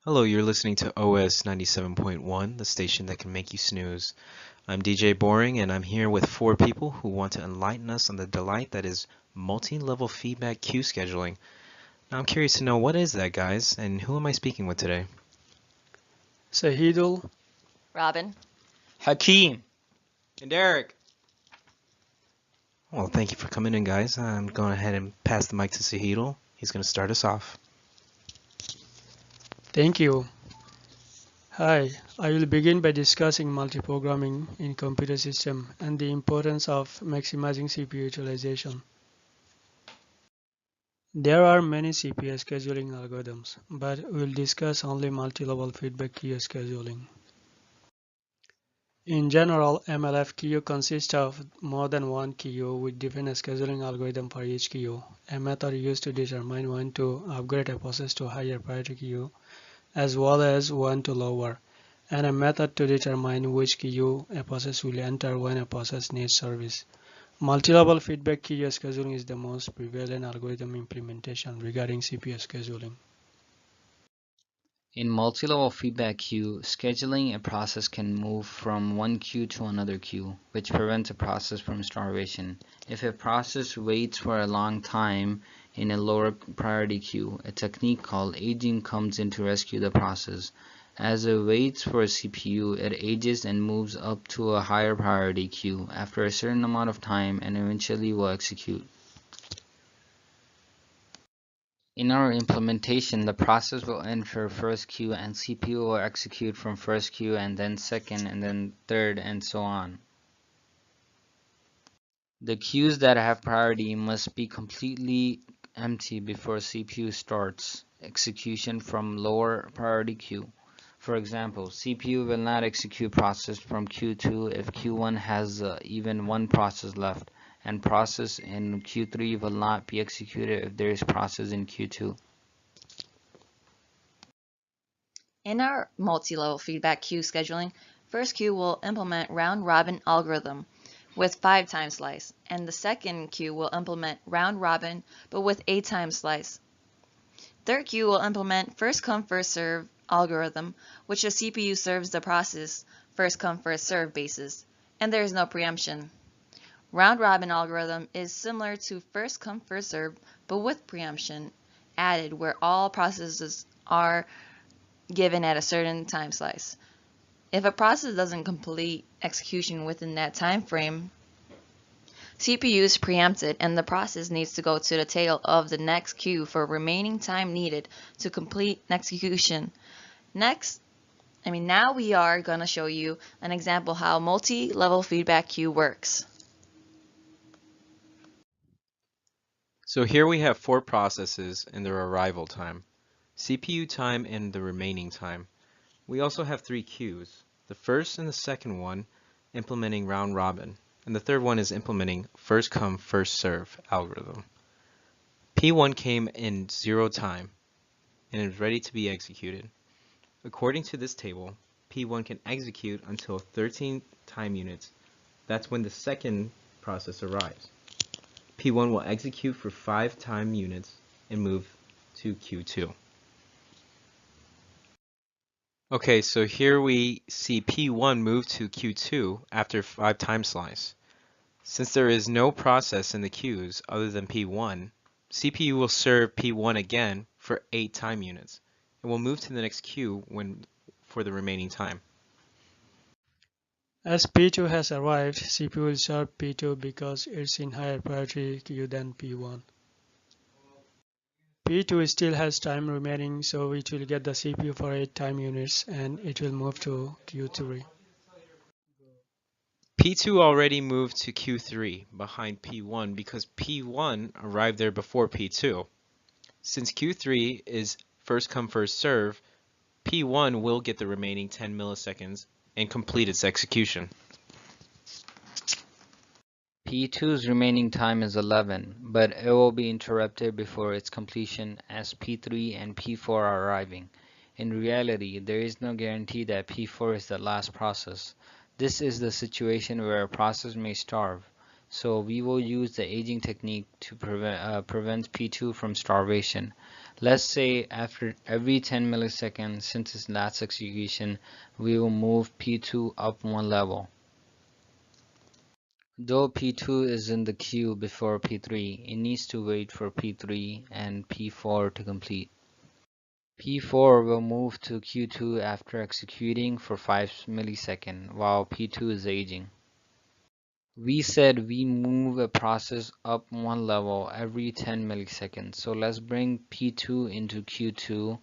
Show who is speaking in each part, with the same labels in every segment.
Speaker 1: Hello, you're listening to OS 97.1, the station that can make you snooze. I'm DJ Boring, and I'm here with four people who want to enlighten us on the delight that is multi-level feedback queue scheduling. Now, I'm curious to know what is that, guys, and who am I speaking with today?
Speaker 2: Sahidul,
Speaker 3: Robin.
Speaker 4: Hakeem.
Speaker 5: And Eric.
Speaker 1: Well, thank you for coming in, guys. I'm going ahead and pass the mic to Sahidul. He's going to start us off.
Speaker 2: thank you. Hi, I will begin by discussing multiprogramming in computer system and the importance of maximizing CPU utilization. There are many CPU scheduling algorithms, but we'll discuss only multi-level feedback queue scheduling. In general, MLF queue consists of more than one queue with different scheduling algorithm for each queue. A method used to determine when to upgrade a process to higher priority queue, as well as when to lower, and a method to determine which queue a process will enter when a process needs service. Multi-level feedback queue scheduling is the most prevalent algorithm implementation regarding CPU scheduling.
Speaker 4: In multi-level feedback queue, scheduling a process can move from one queue to another queue, which prevents a process from starvation. If a process waits for a long time in a lower priority queue, a technique called aging comes in to rescue the process. As it waits for a CPU, it ages and moves up to a higher priority queue after a certain amount of time and eventually will execute. In our implementation, the process will enter first queue and CPU will execute from first queue and then second and then third and so on. The queues that have priority must be completely empty before CPU starts execution from lower priority queue. For example, CPU will not execute process from Q2 if Q1 has even one process left, and process in Q3 will not be executed if there is process in Q2.
Speaker 3: In our multi-level feedback queue scheduling, first queue will implement round-robin algorithm with 5 time slice, and the second queue will implement round-robin but with 8 time slice. Third queue will implement first-come first-serve algorithm, which the CPU serves the process first-come first-serve basis, and there is no preemption. Round-robin algorithm is similar to first-come first-serve but with preemption added where all processes are given at a certain time slice. If a process doesn't complete execution within that time frame, CPU is preempted and the process needs to go to the tail of the next queue for remaining time needed to complete execution. Now we are going to show you an example how multi-level feedback queue works.
Speaker 1: So here we have four processes and their arrival time, CPU time and the remaining time. We also have three queues. The first and the second one implementing round robin, and the third one is implementing first come first serve algorithm. P1 came in 0 time and is ready to be executed. According to this table, P1 can execute until 13 time units. That's when the second process arrives. P1 will execute for 5 time units and move to Q2. Okay, so here we see P1 move to Q2 after 5 time slice. Since there is no process in the queues other than P1, CPU will serve P1 again for 8 time units. It will move to the next queue for the remaining time.
Speaker 2: As P2 has arrived, CPU will serve P2 because it's in higher priority queue than P1. P2 still has time remaining, so it will get the CPU for 8 time units and it will move to Q3.
Speaker 1: P2 already moved to Q3 behind P1 because P1 arrived there before P2. Since Q3 is first come first serve, P1 will get the remaining 10 milliseconds and complete its execution.
Speaker 4: P2's remaining time is 11, but it will be interrupted before its completion as P3 and P4 are arriving. In reality, there is no guarantee that P4 is the last process. This is the situation where a process may starve, so we will use the aging technique to prevent P2 from starvation. Let's say after every 10 milliseconds since its last execution, we will move P2 up one level. Though P2 is in the queue before P3, it needs to wait for P3 and P4 to complete. P4 will move to Q2 after executing for 5 milliseconds while P2 is aging. We said we move a process up one level every 10 milliseconds. So let's bring P2 into Q2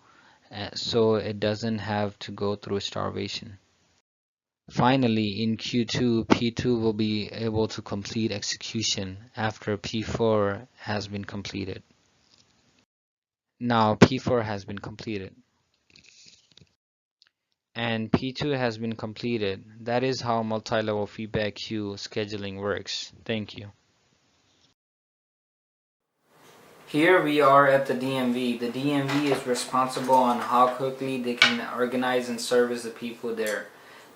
Speaker 4: so it doesn't have to go through starvation. Finally, in Q2, P2 will be able to complete execution after P4 has been completed. Now P4 has been completed and P2 has been completed. That is how multi-level feedback queue scheduling works. Thank you. Here we are at the DMV. The DMV is responsible on how quickly they can organize and service the people there.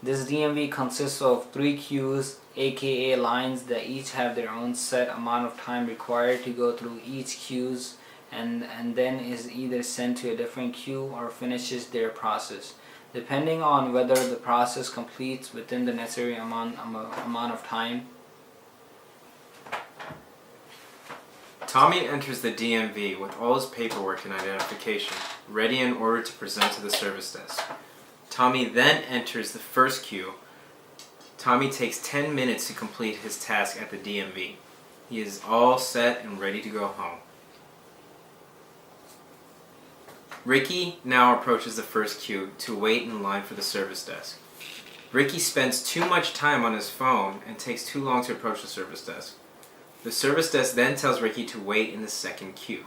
Speaker 4: This DMV consists of 3 queues, aka lines, that each have their own set amount of time required to go through each queues and then is either sent to a different queue or finishes their process. Depending on whether the process completes within the necessary amount of time.
Speaker 1: Tommy enters the DMV with all his paperwork and identification, ready in order to present to the service desk. Tommy then enters the first queue. Tommy takes 10 minutes to complete his task at the DMV. He is all set and ready to go home. Ricky now approaches the first queue to wait in line for the service desk. Ricky spends too much time on his phone and takes too long to approach the service desk. The service desk then tells Ricky to wait in the second queue.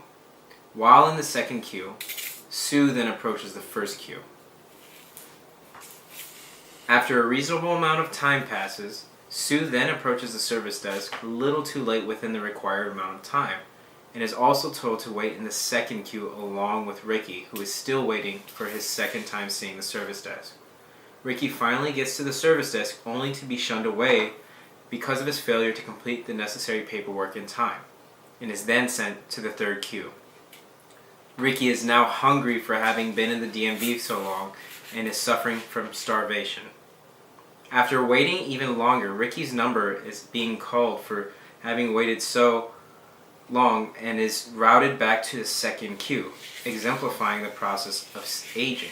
Speaker 1: While in the second queue, Sue then approaches the first queue. After a reasonable amount of time passes, Sue then approaches the service desk a little too late within the required amount of time, and is also told to wait in the second queue along with Ricky, who is still waiting for his second time seeing the service desk. Ricky finally gets to the service desk only to be shunned away because of his failure to complete the necessary paperwork in time, and is then sent to the third queue. Ricky is now hungry for having been in the DMV so long and is suffering from starvation. After waiting even longer, Ricky's number is being called for having waited so long and is routed back to the second queue, exemplifying the process of aging.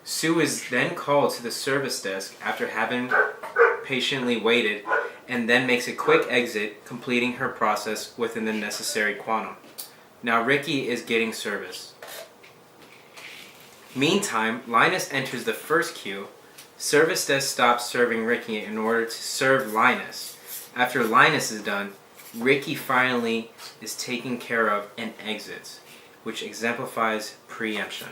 Speaker 1: Sue is then called to the service desk after having patiently waited and then makes a quick exit, completing her process within the necessary quantum. Now Ricky is getting service. Meantime, Linus enters the first queue. Service desk stops serving Ricky in order to serve Linus. After Linus is done, Ricky finally is taken care of and exits, which exemplifies preemption.